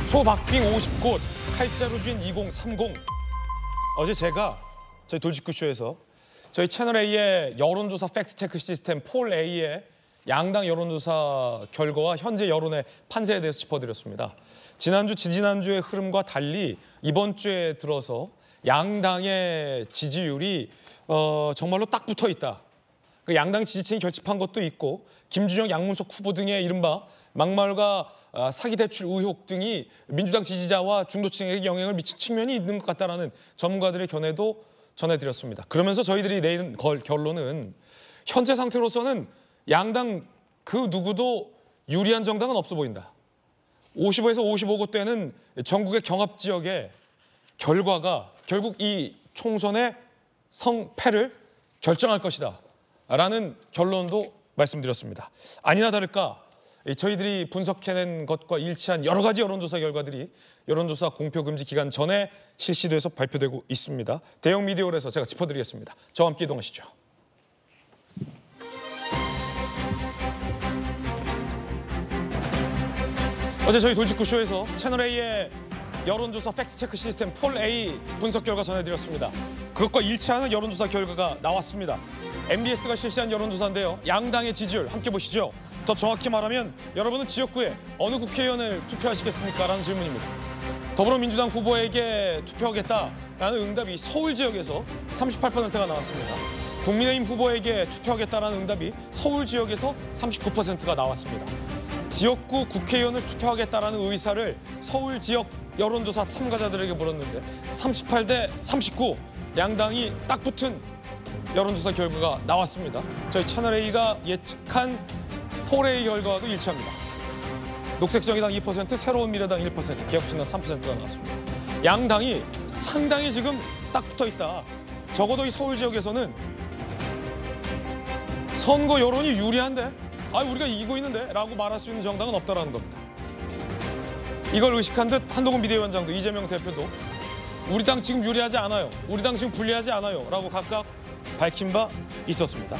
초박빙 50곳, 칼자루 쥔 2030. 어제 제가 저희 돌직구쇼에서 저희 채널A의 여론조사 팩트체크 시스템 폴A의 양당 여론조사 결과와 현재 여론의 판세에 대해서 짚어드렸습니다. 지난주, 지지난주의 흐름과 달리 이번 주에 들어서 양당의 지지율이 정말로 딱 붙어 있다. 그 양당 지지층이 결집한 것도 있고 김준영, 양문석 후보 등의 이른바 막말과 사기 대출 의혹 등이 민주당 지지자와 중도층에게 영향을 미친 측면이 있는 것 같다라는 전문가들의 견해도 전해드렸습니다. 그러면서 저희들이 내린 결론은 현재 상태로서는 양당 그 누구도 유리한 정당은 없어 보인다. 55에서 55곳 되는 전국의 경합 지역의 결과가 결국 이 총선의 성패를 결정할 것이다 라는 결론도 말씀드렸습니다. 아니나 다를까 저희들이 분석해낸 것과 일치한 여러 가지 여론조사 결과들이 여론조사 공표금지 기간 전에 실시돼서 발표되고 있습니다. 대형 미디어홀에서 제가 짚어드리겠습니다. 저와 함께 이동하시죠. 어제 저희 돌직구쇼에서 채널A의 여론조사 팩트체크 시스템 폴A 분석 결과 전해드렸습니다. 그것과 일치하는 여론조사 결과가 나왔습니다. MBS가 실시한 여론조사인데요. 양당의 지지율 함께 보시죠. 더 정확히 말하면 여러분은 지역구에 어느 국회의원을 투표하시겠습니까? 라는 질문입니다. 더불어민주당 후보에게 투표하겠다라는 응답이 서울 지역에서 38%가 나왔습니다. 국민의힘 후보에게 투표하겠다라는 응답이 서울 지역에서 39%가 나왔습니다. 지역구 국회의원을 투표하겠다라는 의사를 서울 지역 여론조사 참가자들에게 물었는데 38대 39 양당이 딱 붙은 여론조사 결과가 나왔습니다. 저희 채널A가 예측한 폴A 결과와도 일치합니다. 녹색정의당 2%, 새로운 미래당 1%, 개혁신당 3%가 나왔습니다. 양당이 상당히 지금 딱 붙어 있다. 적어도 이 서울 지역에서는 선거 여론이 유리한데 우리가 이기고 있는데 라고 말할 수 있는 정당은 없다라는 겁니다. 이걸 의식한 듯 한동훈 비대위원장도 이재명 대표도 우리 당 지금 유리하지 않아요. 우리 당 지금 불리하지 않아요. 라고 각각 밝힌 바 있었습니다.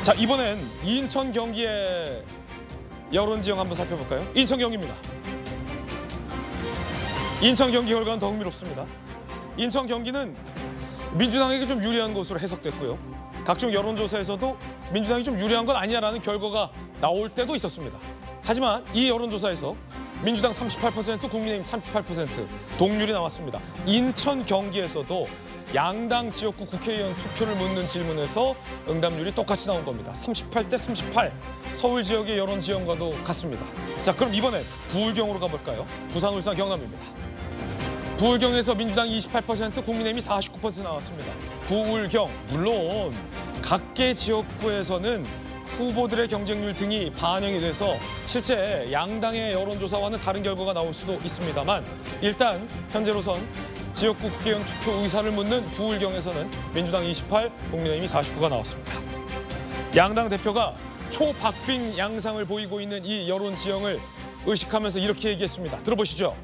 자, 이번엔 인천 경기의 여론 지형 한번 살펴볼까요? 인천 경기입니다. 인천 경기 결과는 더 흥미롭습니다. 인천 경기는 민주당에게 좀 유리한 것으로 해석됐고요. 각종 여론조사에서도 민주당이 좀 유리한 건 아니냐라는 결과가 나올 때도 있었습니다. 하지만 이 여론조사에서 민주당 38%, 국민의힘 38% 동률이 나왔습니다. 인천 경기에서도 양당 지역구 국회의원 투표를 묻는 질문에서 응답률이 똑같이 나온 겁니다. 38대 38, 서울 지역의 여론 지형과도 같습니다. 자, 그럼 이번엔 부울경으로 가볼까요? 부산, 울산, 경남입니다. 부울경에서 민주당 28%, 국민의힘이 49% 나왔습니다. 부울경, 물론 각계 지역구에서는 후보들의 경쟁률 등이 반영이 돼서 실제 양당의 여론조사와는 다른 결과가 나올 수도 있습니다만 일단 현재로선 지역구 국회의원 투표 의사를 묻는 부울경에서는 민주당 28, 국민의힘이 49가 나왔습니다. 양당 대표가 초박빙 양상을 보이고 있는 이 여론 지형을 의식하면서 이렇게 얘기했습니다. 들어보시죠.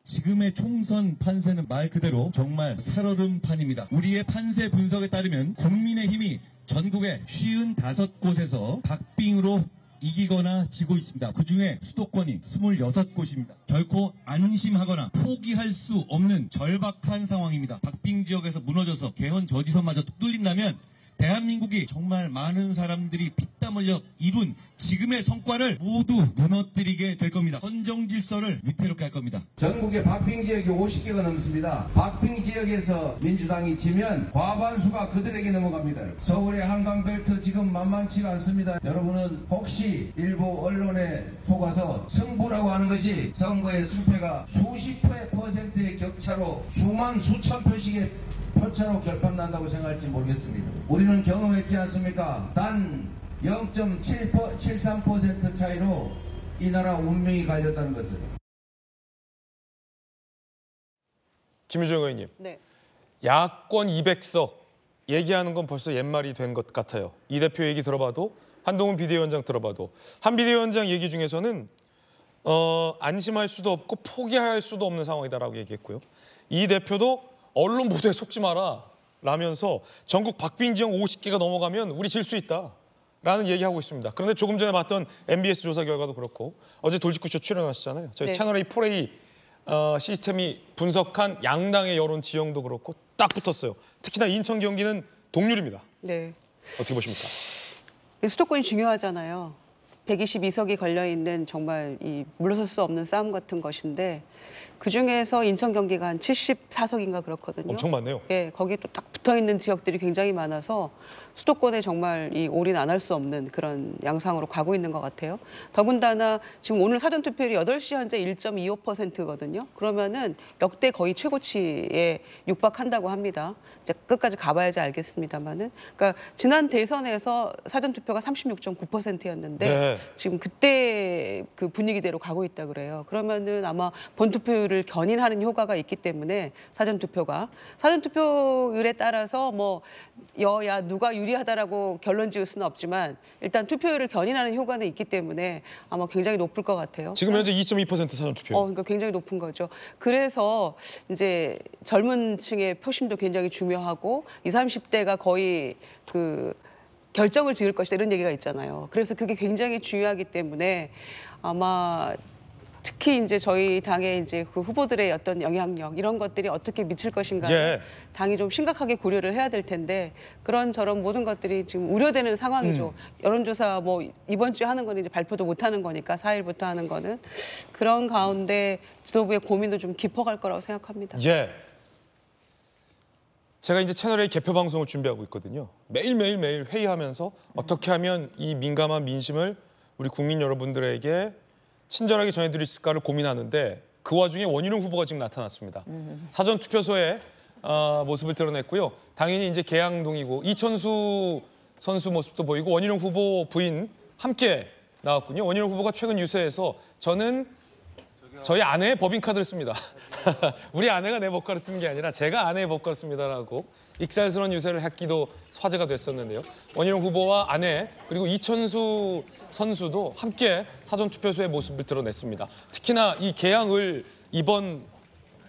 지금의 총선 판세는 말 그대로 정말 살얼음 판입니다. 우리의 판세 분석에 따르면 국민의힘이 전국의 55곳에서 박빙으로 이기거나 지고 있습니다. 그중에 수도권이 26곳입니다. 결코 안심하거나 포기할 수 없는 절박한 상황입니다. 박빙 지역에서 무너져서 개헌 저지선마저 뚝 뚫린다면 대한민국이 정말 많은 사람들이 피땀 흘려 이룬 지금의 성과를 모두 무너뜨리게 될 겁니다. 선정 질서를 위태롭게 할 겁니다. 전국의 박빙 지역이 50개가 넘습니다. 박빙 지역에서 민주당이 지면 과반수가 그들에게 넘어갑니다. 서울의 한강벨트 지금 만만치가 않습니다. 여러분은 혹시 일부 언론에 속아서 승부라고 하는 것이 선거의 승패가 수십 %의 격차로 수만 수천 표씩의 표차로 결판난다고 생각할지 모르겠습니다. 우리는 경험했지 않습니까? 단 0.73% 차이로 이 나라 운명이 갈렸다는 것을. 김유정 의원님, 네. 야권 200석 얘기하는 건 벌써 옛말이 된 것 같아요. 이 대표 얘기 들어봐도 한동훈 비대위원장 들어봐도 한 비대위원장 얘기 중에서는 안심할 수도 없고 포기할 수도 없는 상황이다라고 얘기했고요. 이 대표도 언론 보도에 속지 마라 라면서 전국 박빙 지형 50개가 넘어가면 우리 질 수 있다. 라는 얘기하고 있습니다. 그런데 조금 전에 봤던 MBS 조사 결과도 그렇고 어제 돌직구쇼 출연하셨잖아요. 저희 네. 채널A 폴A 시스템이 분석한 양당의 여론 지형도 그렇고 딱 붙었어요. 특히나 인천 경기는 동률입니다. 네. 어떻게 보십니까? 수도권이 중요하잖아요. 122석이 걸려 있는 정말 이 물러설 수 없는 싸움 같은 것인데 그 중에서 인천 경기가 한 74석인가 그렇거든요. 엄청 많네요. 예, 거기에 또 딱 붙어 있는 지역들이 굉장히 많아서 수도권에 정말 이 올인 안 할 수 없는 그런 양상으로 가고 있는 것 같아요. 더군다나 지금 오늘 사전 투표율이 8시 현재 1.25%거든요. 그러면은 역대 거의 최고치에 육박한다고 합니다. 이제 끝까지 가봐야지 알겠습니다만은. 그러니까 지난 대선에서 사전 투표가 36.9%였는데 네. 지금 그때 그 분위기대로 가고 있다 그래요. 그러면은 아마 본투표율을 견인하는 효과가 있기 때문에 사전 투표율에 따라서 뭐 여야 누가 유리하다라고 결론 지을 수는 없지만 일단 투표율을 견인하는 효과는 있기 때문에 아마 굉장히 높을 것 같아요. 지금 현재 2.2% 사전 투표. 그러니까 굉장히 높은 거죠. 그래서 이제 젊은 층의 표심도 굉장히 중요하고 20, 30대가 거의 그 결정을 지을 것이다 이런 얘기가 있잖아요. 그래서 그게 굉장히 중요하기 때문에 아마 특히 이제 저희 당의 이제 그 후보들의 어떤 영향력 이런 것들이 어떻게 미칠 것인가 예. 당이 좀 심각하게 고려를 해야 될 텐데 그런 저런 모든 것들이 지금 우려되는 상황이죠. 여론조사 뭐 이번 주에 하는 거는 이제 발표도 못 하는 거니까 4일부터 하는 거는 그런 가운데 지도부의 고민도 좀 깊어갈 거라고 생각합니다. 예. 제가 이제 채널A 개표 방송을 준비하고 있거든요. 매일 회의하면서 어떻게 하면 이 민감한 민심을 우리 국민 여러분들에게 친절하게 전해드릴 수 있을까를 고민하는데 그 와중에 원희룡 후보가 지금 나타났습니다. 사전 투표소에 모습을 드러냈고요. 당연히 이제 계양동이고 이천수 선수 모습도 보이고 원희룡 후보 부인 함께 나왔군요. 원희룡 후보가 최근 유세에서 저는 저희 아내의 법인카드를 씁니다. 우리 아내가 내 법카를 쓰는 게 아니라 제가 아내의 법카를 씁니다라고 익살스러운 유세를 했기도 화제가 됐었는데요. 원희룡 후보와 아내 그리고 이천수 선수도 함께 사전투표소의 모습을 드러냈습니다. 특히나 이 계양을 이번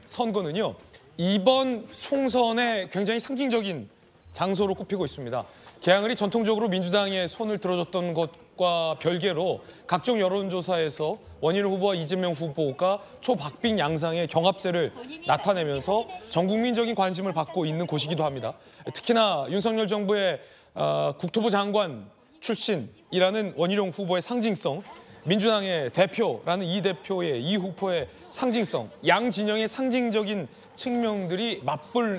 선거는요. 이번 총선에 굉장히 상징적인 장소로 꼽히고 있습니다. 계양을이 전통적으로 민주당에 손을 들어줬던 것과 별개로 각종 여론조사에서 원희룡 후보와 이재명 후보가 초박빙 양상의 경합세를 나타내면서 전 국민적인 관심을 받고 있는 곳이기도 합니다. 특히나 윤석열 정부의 국토부 장관 출신이라는 원희룡 후보의 상징성, 민주당의 대표라는 이 대표의 이 후보의 상징성, 양 진영의 상징적인 측면들이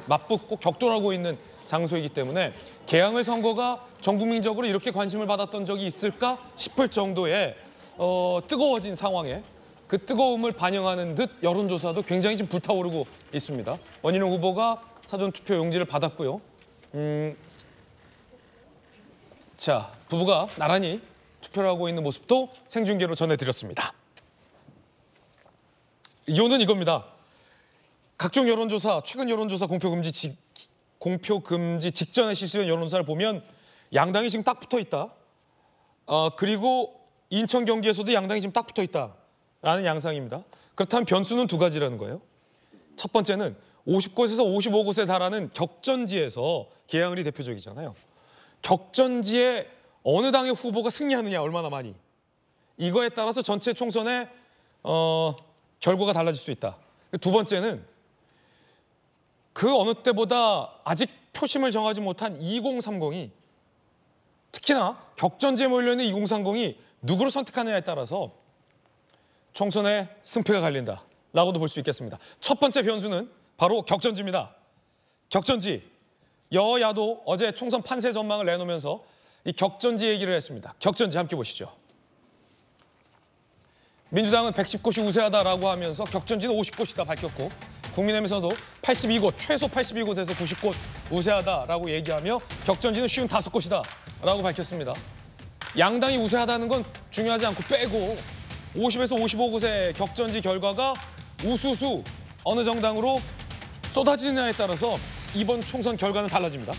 맞붙고 격돌하고 있는 장소이기 때문에 계양을 선거가 전 국민적으로 이렇게 관심을 받았던 적이 있을까 싶을 정도의 뜨거워진 상황에 그 뜨거움을 반영하는 듯 여론조사도 굉장히 지금 불타오르고 있습니다. 원희룡 후보가 사전투표 용지를 받았고요. 자, 부부가 나란히 투표를 하고 있는 모습도 생중계로 전해드렸습니다. 이유는 이겁니다. 각종 여론조사, 최근 여론조사 공표금지 직전에 실시된 여론조사를 보면 양당이 지금 딱 붙어 있다. 그리고 인천 경기에서도 양당이 지금 딱 붙어 있다라는 양상입니다. 그렇다면 변수는 두 가지라는 거예요. 첫 번째는 50곳에서 55곳에 달하는 격전지에서 계양을이 대표적이잖아요. 격전지에 어느 당의 후보가 승리하느냐 얼마나 많이. 이거에 따라서 전체 총선의 결과가 달라질 수 있다. 두 번째는 그 어느 때보다 아직 표심을 정하지 못한 2030이 특히나 격전지에 몰려있는 2030이 누구를 선택하느냐에 따라서 총선의 승패가 갈린다라고도 볼 수 있겠습니다. 첫 번째 변수는 바로 격전지입니다. 격전지. 여야도 어제 총선 판세 전망을 내놓으면서 이 격전지 얘기를 했습니다. 격전지 함께 보시죠. 민주당은 110곳이 우세하다라고 하면서 격전지는 50곳이다 밝혔고 국민의힘에서도 82곳, 최소 82곳에서 90곳 우세하다라고 얘기하며 격전지는 55곳이다 라고 밝혔습니다. 양당이 우세하다는 건 중요하지 않고 빼고 50에서 55곳의 격전지 결과가 우수수 어느 정당으로 쏟아지느냐에 따라서 이번 총선 결과는 달라집니다.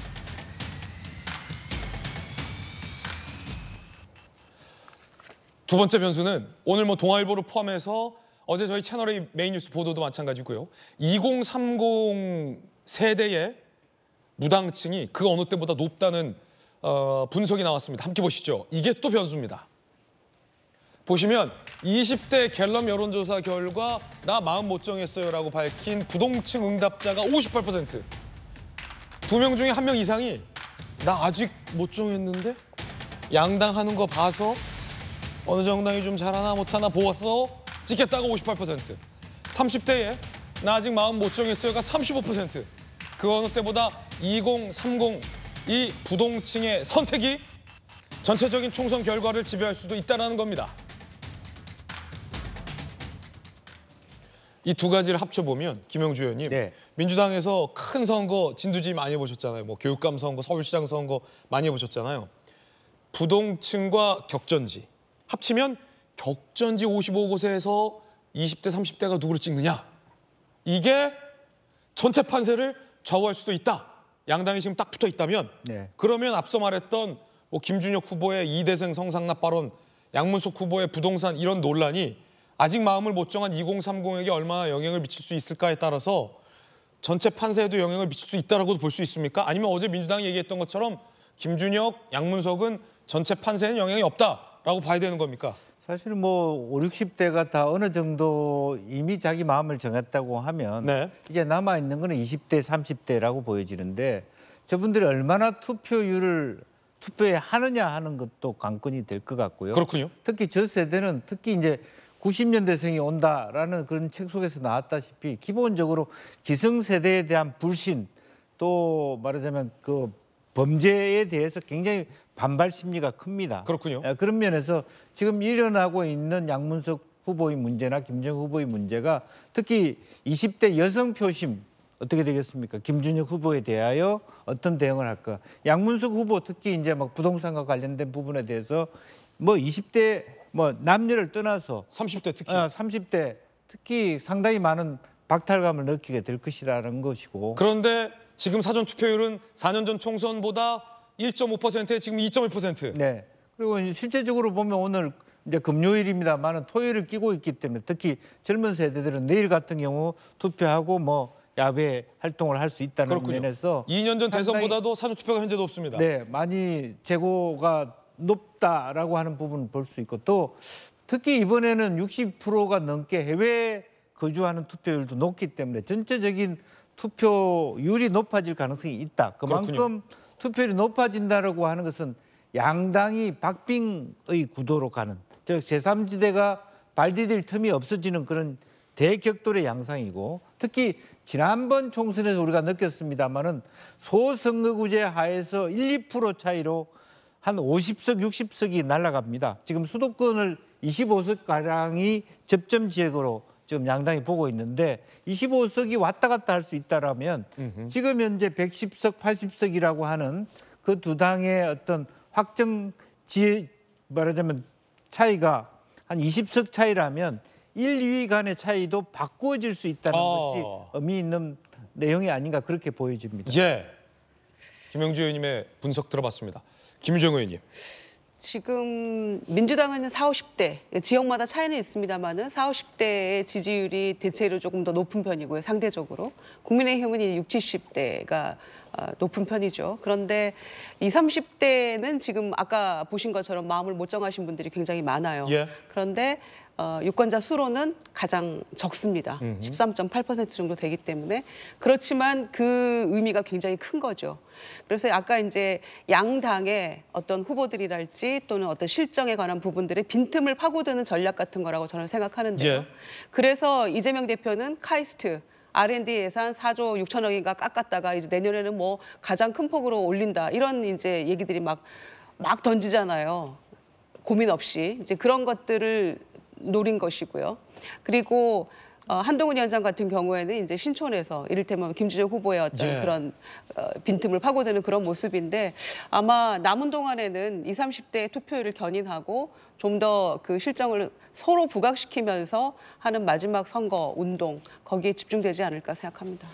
두 번째 변수는 오늘 동아일보를 포함해서 어제 저희 채널의 메인 뉴스 보도도 마찬가지고요. 2030 세대의 무당층이 그 어느 때보다 높다는 분석이 나왔습니다. 함께 보시죠. 이게 또 변수입니다. 보시면 20대 갤럽 여론조사 결과 나 마음 못 정했어요라고 밝힌 부동층 응답자가 58%. 2명 중에 1명 이상이 나 아직 못 정했는데 양당 하는 거 봐서 어느 정당이 좀 잘하나 못하나 보아서 찍겠다가 58%. 30대에 나 아직 마음 못 정했어요가 35%. 그 어느 때보다 2030 이 부동층의 선택이 전체적인 총선 결과를 지배할 수도 있다는 겁니다. 이 두 가지를 합쳐보면 김영주 의원님, 네. 민주당에서 큰 선거 진두지 많이 해보셨잖아요. 뭐 교육감 선거, 서울시장 선거 많이 해보셨잖아요. 부동층과 격전지 합치면 격전지 55곳에서 20대, 30대가 누구를 찍느냐. 이게 전체 판세를 좌우할 수도 있다. 양당이 지금 딱 붙어 있다면 네. 그러면 앞서 말했던 뭐 김준혁 후보의 이대생 성상납 발언, 양문석 후보의 부동산 이런 논란이 아직 마음을 못 정한 2030에게 얼마나 영향을 미칠 수 있을까에 따라서 전체 판세에도 영향을 미칠 수 있다라고도 볼 수 있습니까? 아니면 어제 민주당이 얘기했던 것처럼 김준혁, 양문석은 전체 판세에는 영향이 없다라고 봐야 되는 겁니까? 사실 뭐 5, 60대가 다 어느 정도 이미 자기 마음을 정했다고 하면 네. 이제 남아있는 거는 20대, 30대라고 보여지는데 저분들이 얼마나 투표에 하느냐 하는 것도 관건이 될 것 같고요. 그렇군요. 특히 저 세대는 특히 이제 90년대생이 온다라는 그런 책 속에서 나왔다시피 기본적으로 기성세대에 대한 불신 또 말하자면 그 범죄에 대해서 굉장히 반발 심리가 큽니다. 그렇군요. 그런 면에서 지금 일어나고 있는 양문석 후보의 문제나 김정은 후보의 문제가 특히 20대 여성 표심 어떻게 되겠습니까? 김준혁 후보에 대하여 어떤 대응을 할까? 양문석 후보 특히 이제 막 부동산과 관련된 부분에 대해서 뭐 20대 뭐 남녀를 떠나서 30대 특히. 30대 특히 상당히 많은 박탈감을 느끼게 될 것이라는 것이고. 그런데 지금 사전 투표율은 4년 전 총선보다 1.5%에 지금 2.1%. 네. 그리고 실제적으로 보면 오늘 이제 금요일입니다만은 토요일을 끼고 있기 때문에 특히 젊은 세대들은 내일 같은 경우 투표하고 뭐 야외 활동을 할 수 있다는 그렇군요. 면에서 2년 전 대선보다도 사전 투표가 현재 높습니다. 네, 많이 재고가 높다라고 하는 부분을 볼 수 있고 또 특히 이번에는 60%가 넘게 해외 거주하는 투표율도 높기 때문에 전체적인 투표율이 높아질 가능성이 있다. 그만큼 그렇군요. 투표율이 높아진다라고 하는 것은 양당이 박빙의 구도로 가는 즉 제3지대가 발디딜 틈이 없어지는 그런 대격돌의 양상이고 특히 지난번 총선에서 우리가 느꼈습니다마는 소선거구제 하에서 1, 2% 차이로 한 50석, 60석이 날아갑니다. 지금 수도권을 25석가량이 접점 지역으로 지금 양당이 보고 있는데 25석이 왔다 갔다 할 수 있다라면 지금 현재 110석, 80석이라고 하는 그 두 당의 어떤 확정 말하자면 차이가 한 20석 차이라면 1, 2위 간의 차이도 바꾸어질 수 있다는 것이 의미 있는 내용이 아닌가 그렇게 보여집니다. 예. 김영주 의원님의 분석 들어봤습니다. 김유정 의원님. 지금 민주당은 40, 50대, 지역마다 차이는 있습니다만은 40, 50대의 지지율이 대체로 조금 더 높은 편이고요, 상대적으로. 국민의힘은 60, 70대가 높은 편이죠. 그런데 20, 30대는 지금 아까 보신 것처럼 마음을 못 정하신 분들이 굉장히 많아요. 예. 그런데 유권자 수로는 가장 적습니다. 13.8% 정도 되기 때문에 그렇지만 그 의미가 굉장히 큰 거죠. 그래서 아까 이제 양당의 어떤 후보들이랄지 또는 어떤 실정에 관한 부분들의 빈틈을 파고드는 전략 같은 거라고 저는 생각하는데요. 예. 그래서 이재명 대표는 카이스트 R&D 예산 4조 6천억인가 깎았다가 이제 내년에는 뭐 가장 큰 폭으로 올린다 이런 이제 얘기들이 막 던지잖아요. 고민 없이 이제 그런 것들을 노린 것이고요. 그리고 한동훈 위원장 같은 경우에는 이제 신촌에서 이를테면 김준혁 후보의 어떤 예. 그런 빈틈을 파고드는 그런 모습인데 아마 남은 동안에는 20, 30대의 투표율을 견인하고 좀 더 그 실정을 서로 부각시키면서 하는 마지막 선거 운동 거기에 집중되지 않을까 생각합니다.